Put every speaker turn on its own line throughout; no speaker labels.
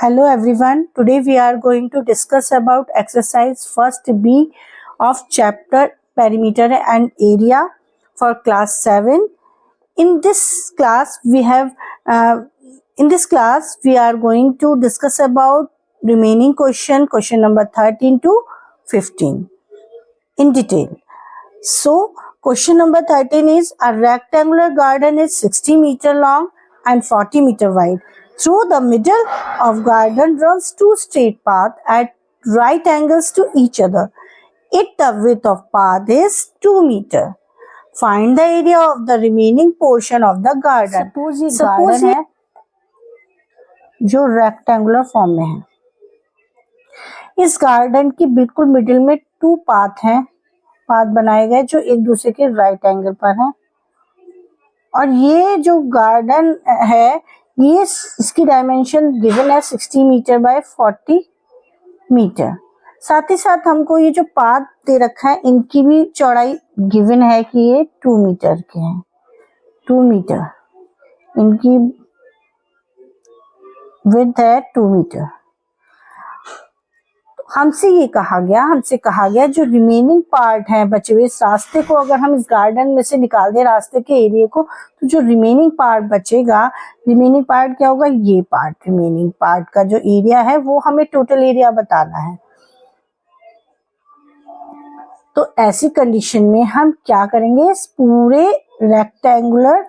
Hello everyone. Today we are going to discuss about exercise first B of chapter perimeter and area for class 7. In this class we are going to discuss about remaining question number 13 to 15 in detail. So question number 13 is a rectangular garden is 60 meter long and 40 meter wide. Through the middle of garden runs two straight paths at right angles to each other. The width of path is 2 meter. Find the area of the remaining portion of the garden. Suppose ये जो rectangular form में है, इस garden की बिल्कुल middle में to path हैं, path बनाए गए जो एक दूसरे के राइट एंगल पर हैं, और ये जो गार्डन है ये इसकी डायमेंशन गिवन है 60 मीटर बाय 40 मीटर। साथ ही साथ हमको ये जो पाथ दे रखा है इनकी भी चौड़ाई गिवन है कि ये 2 मीटर के हैं, 2 मीटर इनकी विड्थ है 2 मीटर। हमसे कहा गया जो रिमेनिंग पार्ट है बचे हुए इस रास्ते को अगर हम इस गार्डन में से निकाल दें रास्ते के एरिया को, तो जो रिमेनिंग पार्ट बचेगा, रिमेनिंग पार्ट क्या होगा, ये पार्ट, रिमेनिंग पार्ट का जो एरिया है वो हमें टोटल एरिया बताना है। तो ऐसी कंडीशन में हम क्या करेंगे, इस पूरे रेक्टेंगुलर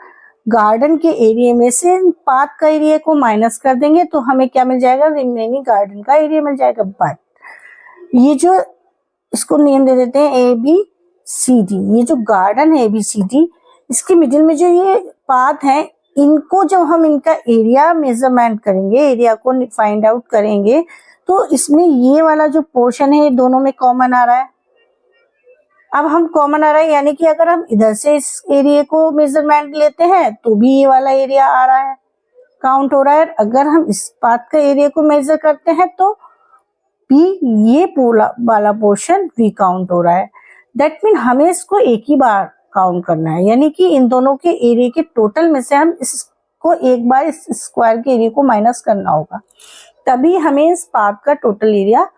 गार्डन के एरिया में से पाथ का एरिया को माइनस कर देंगे तो हमें क्या मिल जाएगा, रिमेनिंग गार्डन का एरिया मिल जाएगा। बट ये जो इसको नेम दे देते हैं ए बी सी डी, ये जो गार्डन है ए बी सी डी, इसके मिडिल में जो ये पाथ है इनको जब हम इनका एरिया मेजरमेंट करेंगे, एरिया को फाइंड आउट करेंगे, तो इसमें ये वाला जो पोर्शन है ये दोनों में कॉमन आ रहा है। अब हम कॉमन आ रहा है यानी कि अगर हम इधर से इस एरिया को मेजरमेंट लेते हैं तो भी ये वाला एरिया आ रहा है, काउंट हो रहा है। अगर हम इस पाथ का एरिया को मेजर करते हैं तो भी ये वाला पोर्शन भी काउंट हो रहा है। दैट मीन हमें इसको एक ही बार काउंट करना है, यानी कि इन दोनों के एरिया के टोटल में से हम इसको एक बार इस स्क्वायर के एरिया को माइनस करना होगा, तभी हमें इस पाथ का टोटल एरिया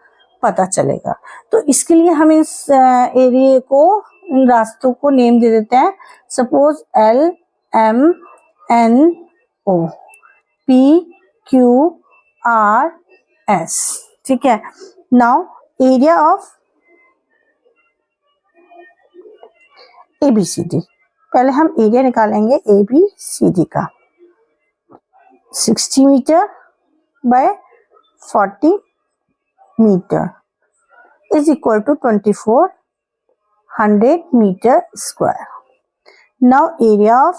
पता चलेगा। तो इसके लिए हम इस एरिया को, इन रास्तों को नेम दे देते हैं। Suppose L M N O P Q R S, ठीक है। नाउ एरिया ऑफ ABCD, पहले हम एरिया निकालेंगे ABCD का। 60 meter by 40 meter is equal to 2400 metre square. Now area of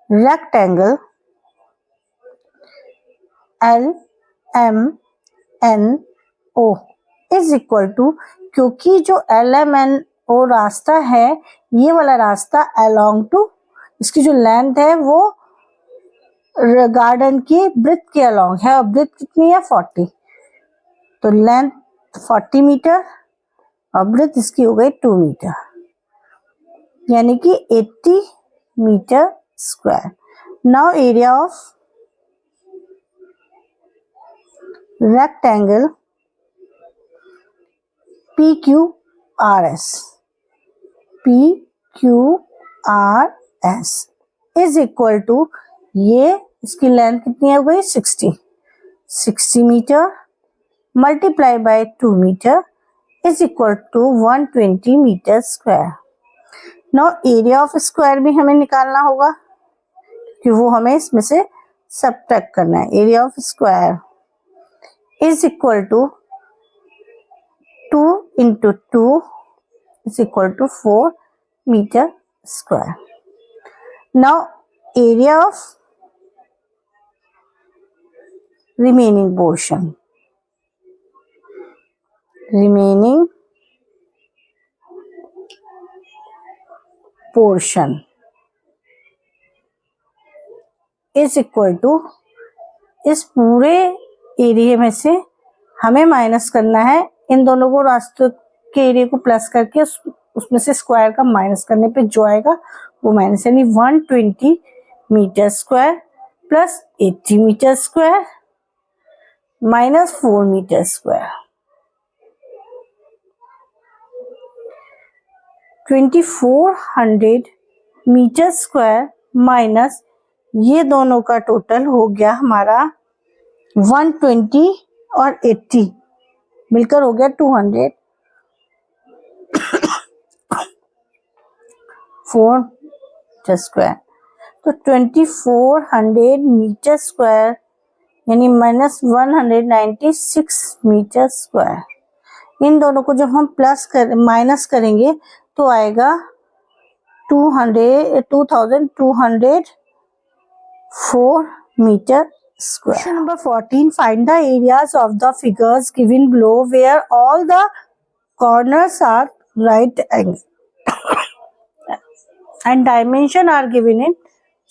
rectangle LMNO is equal to, क्योंकि जो LMNO रास्ता है ये वाला रास्ता अलोंग टू, इसकी जो लेंथ है वो गार्डन की ब्रेथ के अलोंग है, और ब्रेथ कितनी है 40, तो लेंथ 40 मीटर और ब्रेथ इसकी हो गई 2 मीटर, यानी कि 80 metre square. Now area of rectangle PQRS is equal to, ये इसकी लेंथ कितनी हो गई 60 meter multiply by 2 meter is equal to 120 metre square. Now area of square भी हमें निकालना होगा कि वो हमें इसमें से सबट्रैक्ट करना है। Area of square is equal to 2 into 2 is equal to 4 meter square. Now area of remaining portion is equal to, इस पूरे एरिया में से हमें माइनस करना है, इन दोनों को रास्तों के एरिया को प्लस करके उसमें से स्क्वायर का माइनस करने पे जो आएगा वो माइनस, यानी 120 metre square plus 80 metre square minus 4 metre square, 2400 metre square minus ये दोनों का टोटल हो गया हमारा 120 और 80 मिलकर हो गया 200, 4 मीटर स्क्वायर। तो 2400 मीटर स्क्वायर यानी माइनस 196 मीटर स्क्वायर। इन दोनों को जब हम माइनस करेंगे तो आएगा 2204 metre square. Question number 14. Find the areas of the figures given below where all the corners are right angle and dimension are given in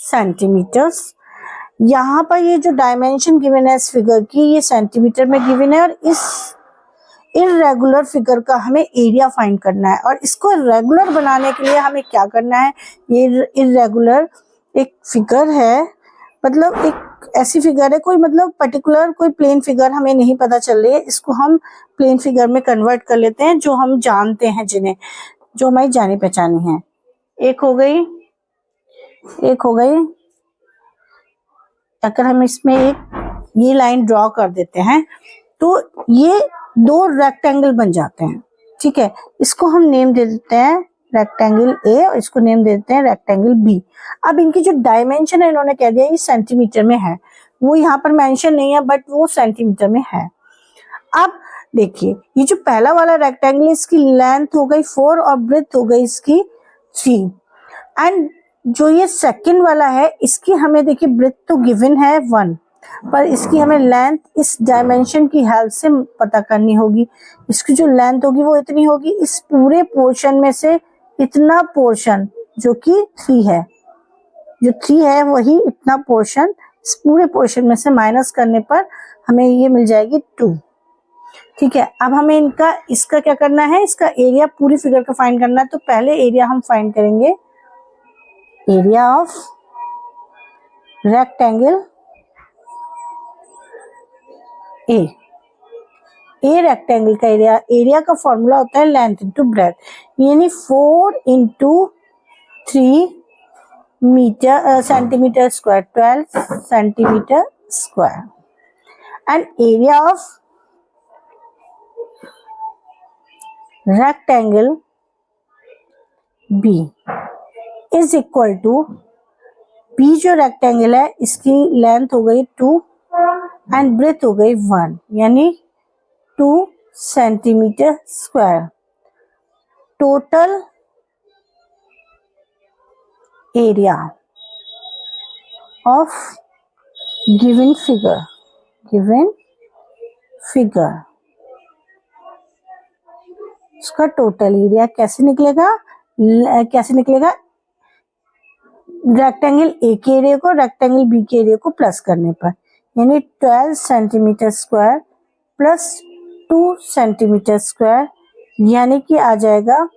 centimeters. यहाँ पर ये जो डायमेंशन गिवन है इस फिगर की ये सेंटीमीटर में गिवन है और इस इर्रेगुलर फिगर का हमें एरिया फाइंड करना है। और इसको रेगुलर बनाने के लिए हमें क्या करना है, ये इर्रेगुलर एक फिगर है, मतलब एक ऐसी फिगर है, कोई मतलब पर्टिकुलर कोई प्लेन फिगर हमें नहीं पता चल रही है, इसको हम प्लेन फिगर में कन्वर्ट कर लेते हैं जो हम जानते हैं, जिन्हें जो हमारी जानी पहचानी है। एक हो गई, अगर हम इसमें एक ये लाइन ड्रॉ कर देते हैं तो ये दो रेक्टेंगल बन जाते हैं, ठीक है। इसको हम नेम दे देते हैं रेक्टेंगल ए और इसको नेम दे देते हैं रेक्टेंगल बी। अब इनकी जो डायमेंशन है इन्होंने कह दिया ये सेंटीमीटर में है, वो यहाँ पर मेंशन नहीं है बट वो सेंटीमीटर में है। अब देखिए ये जो पहला वाला रेक्टेंगल है इसकी लेंथ हो गई 4 और ब्रेड्थ हो गई इसकी 3 एंड जो ये सेकंड वाला है इसकी हमें देखिए ब्रेड्थ तो गिवन है 1 पर इसकी हमें लेंथ इस डायमेंशन की हेल्प से पता करनी होगी। इसकी जो लेंथ होगी वो इतनी होगी, इस पूरे पोर्शन में से इतना पोर्शन जो कि 3 है, जो 3 है वही इतना पोर्शन इस पूरे पोर्शन में से माइनस करने पर हमें ये मिल जाएगी 2, ठीक है। अब हमें इसका क्या करना है, इसका एरिया पूरी फिगर का फाइंड करना है। तो पहले एरिया हम फाइंड करेंगे, area of rectangle A rectangle का एरिया का फॉर्मूला होता है लेंथ इंटू ब्रेड्थ, यानी 4 into 3 metre centimetre square 12 centimetre square and area of rectangle B is equal to, B जो रेक्टेंगल है इसकी लेंथ हो गई 2 एंड ब्रेथ हो गई 1 यानी 2 centimetre square. Total area of given figure उसका टोटल एरिया कैसे निकलेगा, रेक्टेंगल ए के एरिया को रेक्टेंगल बी के एरिया को प्लस करने पर, यानी 12 centimetre square plus 2 centimetre square यानी कि आ जाएगा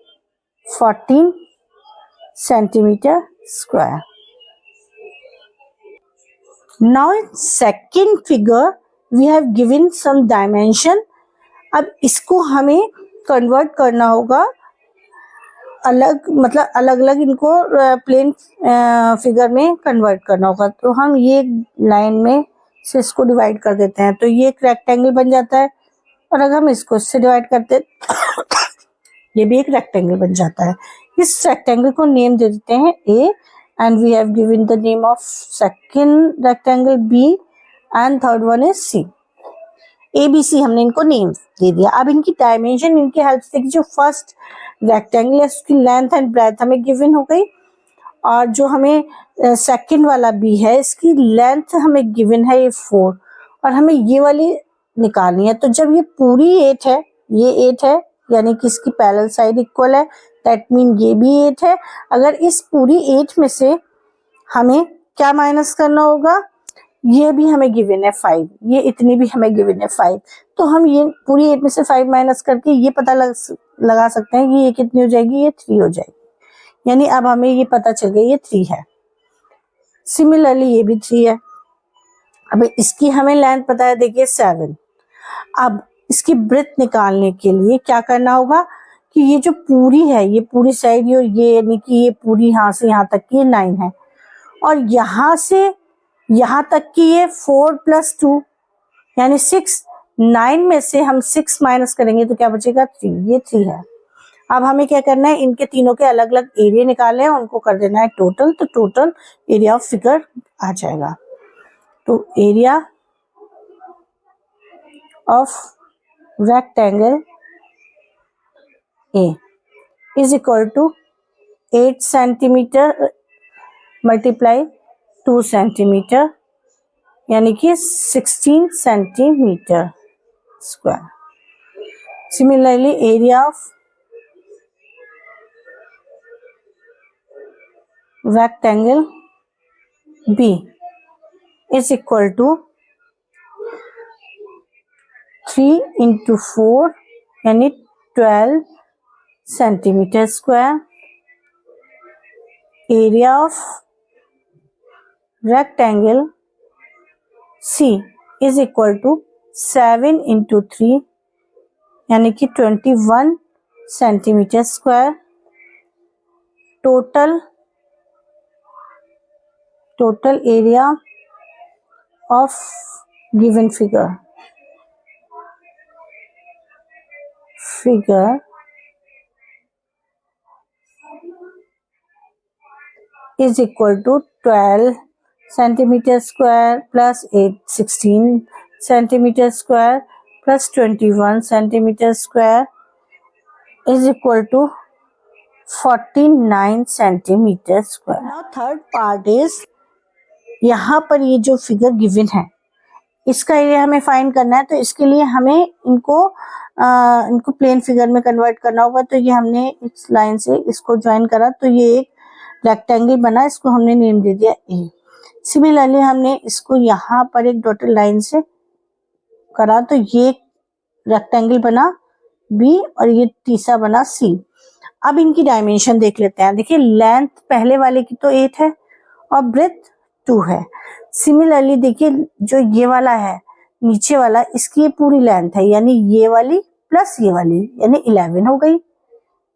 14 centimetre square. Now in second figure we have given some dimension. अब इसको हमें कन्वर्ट करना होगा अलग अलग इनको प्लेन फिगर में कन्वर्ट करना होगा। तो हम ये लाइन में से इसको डिवाइड कर देते हैं तो ये एक रेक्टेंगल बन जाता है, और अगर हम इसको इससे डिवाइड करते ये भी एक रेक्टेंगल बन जाता है। इस रेक्टेंगल को नेम दे देते हैं A and we have given the name of second rectangle B and third one is C. A B C हमने इनको नेम दे दिया। अब इनकी डायमेंशन इनकी हेल्प से जो फर्स्ट रेक्टेंगल है उसकी लेंथ एंड ब्रेड्थ हमें गिवन हो गई, और जो हमें सेकंड वाला बी है इसकी लेंथ हमें गिवन है ये 4 और हमें ये वाली निकालनी है। तो जब ये पूरी 8 है, ये 8 है यानी कि इसकी पैरेलल साइड इक्वल है, दैट मीन ये भी 8 है। अगर इस पूरी 8 में से हमें क्या माइनस करना होगा, ये भी हमें गिवन है 5, ये इतनी भी हमें गिवन है 5, तो हम ये पूरी 8 में से 5 माइनस करके ये पता लगा सकते हैं कि ये कितनी हो जाएगी, ये 3 हो जाएगी। यानी अब हमें ये पता चल गया ये 3 है। सिमिलरली ये भी 3 है, अब इसकी हमें लेंथ पता है, देखिए 7। अब इसकी ब्रेथ निकालने के लिए क्या करना होगा कि ये जो पूरी है, ये पूरी साइड, ये यानी कि ये पूरी यहाँ से यहाँ तक की 9 है, और यहाँ से यहाँ तक की ये 4 + 2 यानी 6। 9 में से हम 6 माइनस करेंगे तो क्या बचेगा, 3। ये 3 है। अब हमें क्या करना है, इनके तीनों के अलग अलग एरिया निकालने हैं, उनको कर देना है टोटल, तो टोटल एरिया ऑफ फिगर आ जाएगा। तो area of rectangle A is equal to 8 centimetre multiply 2 centimetre यानी कि 16 centimetre square. Similarly area of rectangle B is equal to 3 into 4 यानी 12 centimetre square. Area of rectangle C is equal to 7 into 3 यानी कि 21 centimetre square. total area of given figure is equal to 12 centimeter square plus 16 centimeter square plus 21 centimeter square is equal to 49 centimeter square. Now third part is, यहाँ पर ये जो figure given है इसका area हमें find करना है, तो इसके लिए हमें इनको प्लेन फिगर में कन्वर्ट करना होगा। तो ये हमने इस लाइन से इसको ज्वाइन करा तो ये एक रेक्टेंगल बना, इसको हमने नेम दे दिया ए। सिमिलरली हमने इसको यहाँ पर एक डॉटेड लाइन से करा तो ये रेक्टेंगल बना बी और ये तीसरा बना सी। अब इनकी डायमेंशन देख लेते हैं। देखिए लेंथ पहले वाले की तो 8 है और ब्रेथ 2 है। सिमिलरली देखिए जो ये वाला है नीचे वाला, इसकी ये पूरी लेंथ है यानी ये वाली प्लस ये वाली यानी 11 हो गई,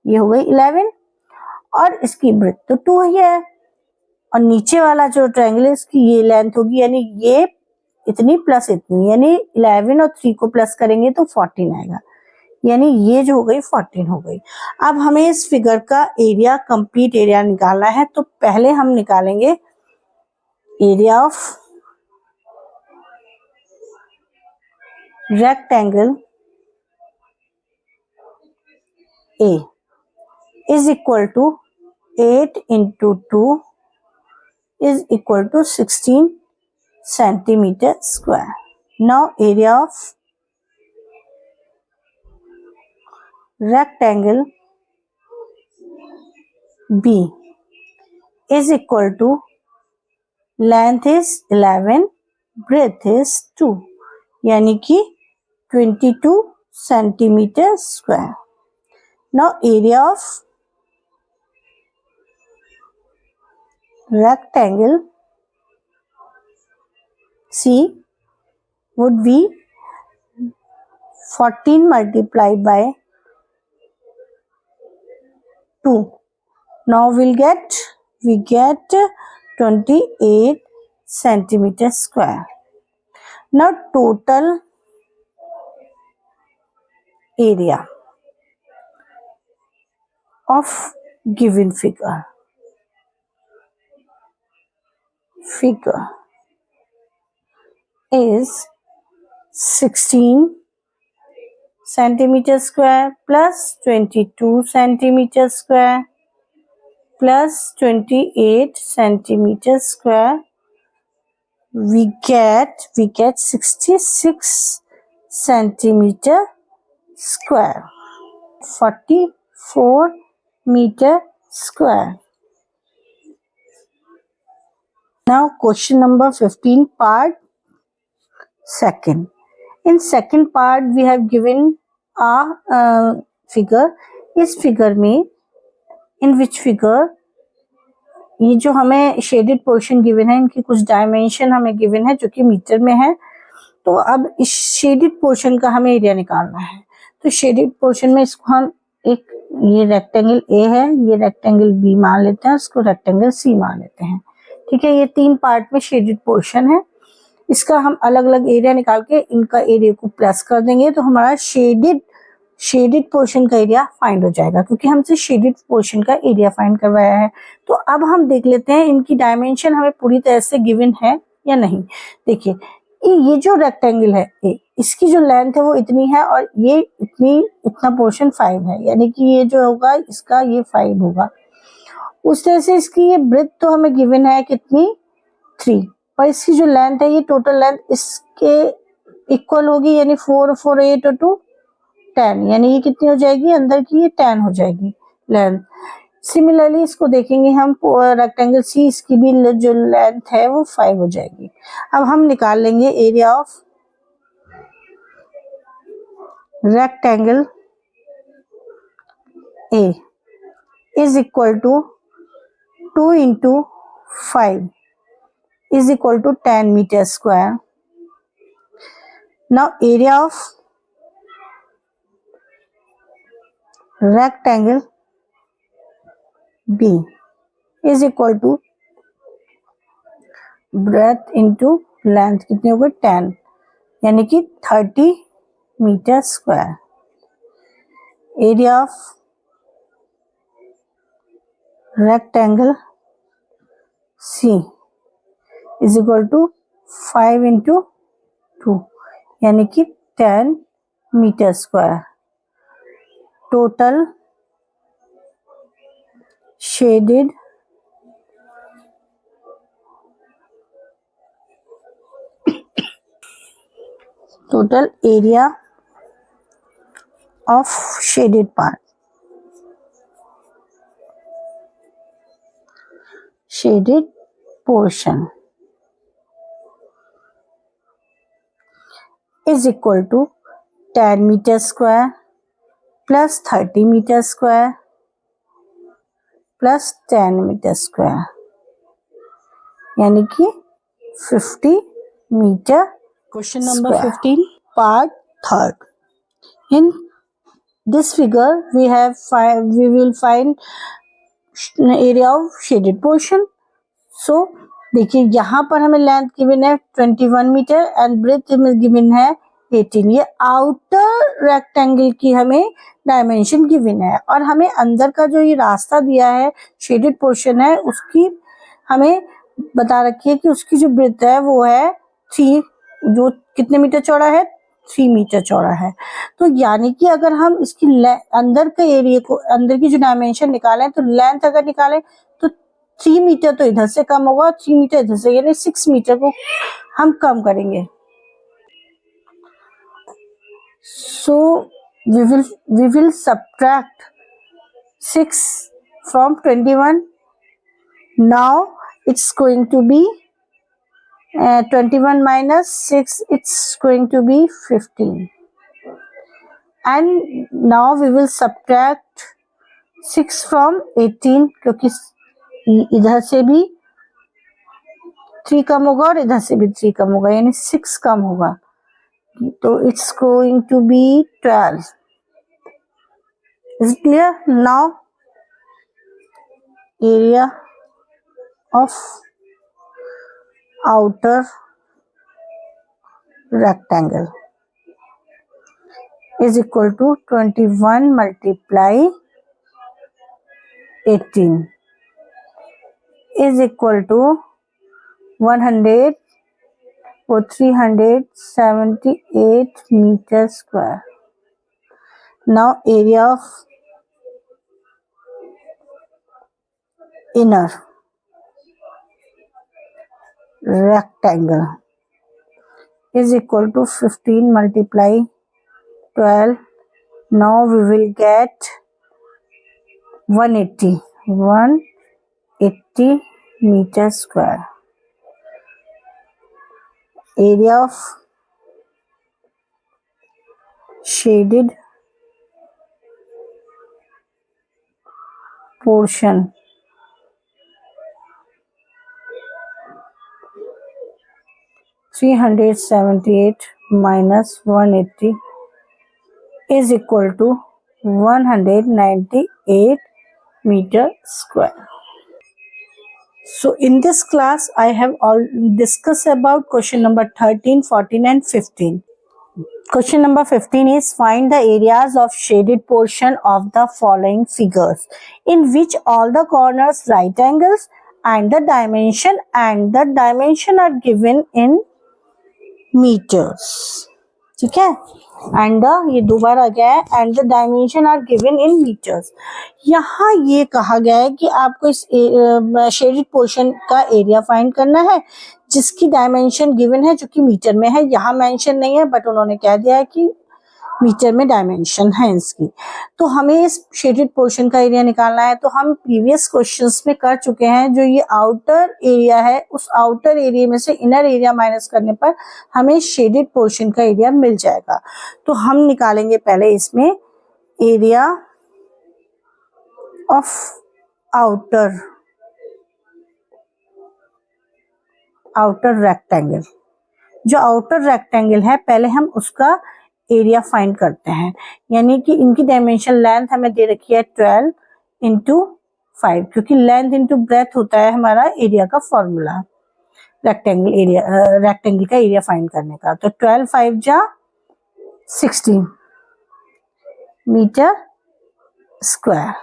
ये हो गई 11, और इसकी ब्रेथ तो 2 ही है, और नीचे वाला जो ट्रायंगल है इसकी ये लेंथ होगी यानी ये इतनी प्लस इतनी, यानी 11 और 3 को प्लस करेंगे तो 14 आएगा, यानी ये जो हो गई 14 हो गई। अब हमें इस फिगर का एरिया, कंप्लीट एरिया निकालना है, तो पहले हम निकालेंगे area of rectangle A is equal to 8 into 2 is equal to 16 centimeter square. Now area of rectangle B is equal to, length is 11, breadth is 2 यानी कि 22 centimeter square. Now area of rectangle C would be 14 multiplied by 2. Now we get 28 centimeter square. Now total area of given figure is 16 centimeter square plus 22 centimeter square plus 28 centimeter square. We get 66 centimeter square, 44 meter square. Now question number 15, part second. In second part we have given a figure. इस figure में, in which figure ये जो हमें shaded portion given है, इनकी कुछ dimension हमें given है जो कि मीटर में है। तो अब इस शेडेड पोर्शन का हमें एरिया निकालना है। तो शेडेड पोर्शन में इसको हम एक, ये रेक्टेंगल ए है, ये रेक्टेंगल बी मान लेते हैं, इसको रेक्टेंगल सी मान लेते हैं। ठीक है, ये 3 पार्ट में शेडेड पोर्शन है। इसका हम अलग अलग एरिया निकाल के इनका एरिया को प्लस कर देंगे तो हमारा शेडेड पोर्शन का एरिया फाइंड हो जाएगा, क्योंकि हमसे शेडेड पोर्शन का एरिया फाइंड करवाया है। तो अब हम देख लेते हैं इनकी डायमेंशन हमें पूरी तरह से गिवन है या नहीं। देखिए, ये जो रेक्टेंगल है इसकी जो लेंथ है वो इतनी है और ये इतना पोर्शन 5 है, यानी कि ये जो होगा इसका ये 5 होगा। उस तरह से इसकी ये ब्रेथ तो हमें गिवन है कितनी, 3, और इसकी जो लेंथ है ये टोटल लेंथ इसके इक्वल होगी, यानी 4 4 8 और 2 10, यानी ये कितनी हो जाएगी अंदर की, ये 10 हो जाएगी लेंथ। सिमिलरली इसको देखेंगे हम रेक्टेंगल सी, इसकी भी जो लेंथ है वो 5 हो जाएगी। अब हम निकाल लेंगे area of rectangle A is equal to 2 into 5 is equal to 10 meter square. Now area of rectangle B is equal to breadth into length, कितनी होगी 10, यानी कि 30 metre square. Area of rectangle C is equal to 5 into 2, यानी कि 10 metre square. Total shaded total area of shaded part, shaded portion is equal to 10 meter square plus 30 meter square plus 10 meter square, यानी कि 50 metre. Question number 15, part 3rd. In this figure, we will find area of shaded portion. So, देखिए यहाँ पर हमें length given है 21 metre and breadth हमें given है 18। ये आउटर रेक्टेंगल की हमें डायमेंशन गिवन है और हमें अंदर का जो ये रास्ता दिया है शेडेड पोर्शन है उसकी हमें बता रखी है कि उसकी जो ब्रेथ है वो है 3, जो कितने मीटर चौड़ा है, 3 मीटर चौड़ा है। तो यानी कि अगर हम इसकी अंदर के एरिया को, अंदर की जो डायमेंशन निकालें तो लेंथ अगर निकालें तो 3 मीटर तो इधर से कम होगा, 3 मीटर इधर से, यानी 6 मीटर को हम कम करेंगे। सो we will subtract 6 from 21. Now it's going to be 21 minus 6, it's going to be 15. And now we will subtract 6 from 18, क्योंकि इधर से भी 3 कम होगा और इधर से भी 3 कम होगा, यानी 6 कम होगा, तो it's going to be 12. Is it clear? Now area of outer rectangle is equal to 21 multiply 18 is equal to 100 or 378 meter square. Now area of inner rectangle is equal to 15 multiply 12. Now we will get 180 meter square. Area of shaded portion 378 minus 180 is equal to 198 meter square. So in this class I have all discussed about question number 13, 14 and 15. Question number 15 is find the areas of shaded portion of the following figures in which all the corners right angles and the dimension are given in meters. ठीक है, and ये दोबारा आ गया है and the dimension are given in metres. यहाँ ये कहा गया है कि आपको इस शेडेड पोर्शन का एरिया फाइंड करना है जिसकी डायमेंशन गिवन है जो कि मीटर में है. यहाँ मेंशन नहीं है बट उन्होंने कह दिया है कि मीटर में डायमेंशन है इसकी. तो हमें इस शेडेड पोर्शन का एरिया निकालना है. तो हम प्रीवियस क्वेश्चंस में कर चुके हैं. जो ये आउटर एरिया है उस आउटर एरिया में से इनर एरिया माइनस करने पर हमें शेडेड पोर्शन का एरिया मिल जाएगा. तो हम निकालेंगे पहले इसमें एरिया ऑफ आउटर रेक्टेंगल. जो आउटर रेक्टेंगल है पहले हम उसका एरिया फाइंड करते हैं. यानी कि इनकी डायमेंशन लेंथ हमें दे रखी है 12 इंटू 5 क्योंकि लेंथ इंटू ब्रेथ होता है हमारा एरिया का फॉर्मूला रेक्टेंगल का एरिया फाइंड करने का. तो 12 5 जा 16 metre square.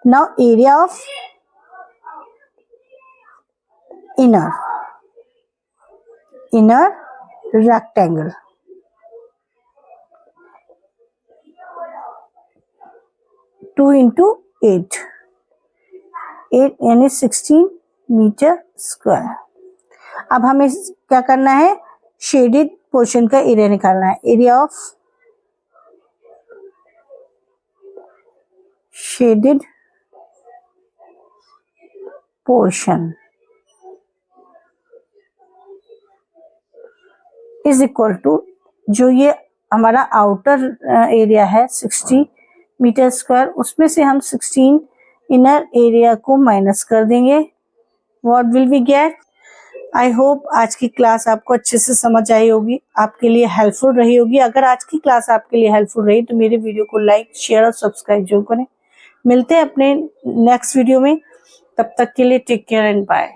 Now area of inner rectangle. 2 into 8 यानी 16 मीटर स्क्वायर. अब हमें क्या करना है, शेडेड पोर्शन का एरिया निकालना है. Area of shaded portion is equal to जो ये हमारा आउटर एरिया है 60 मीटर स्क्वायर उसमें से हम 16 इनर एरिया को माइनस कर देंगे. What will we get. I hope आज की क्लास आपको अच्छे से समझ आई होगी, आपके लिए हेल्पफुल रही होगी. अगर आज की क्लास आपके लिए हेल्पफुल रही तो मेरे वीडियो को लाइक शेयर और सब्सक्राइब जरूर करें. मिलते हैं अपने नेक्स्ट वीडियो में. तब तक के लिए टेक केयर एंड बाय.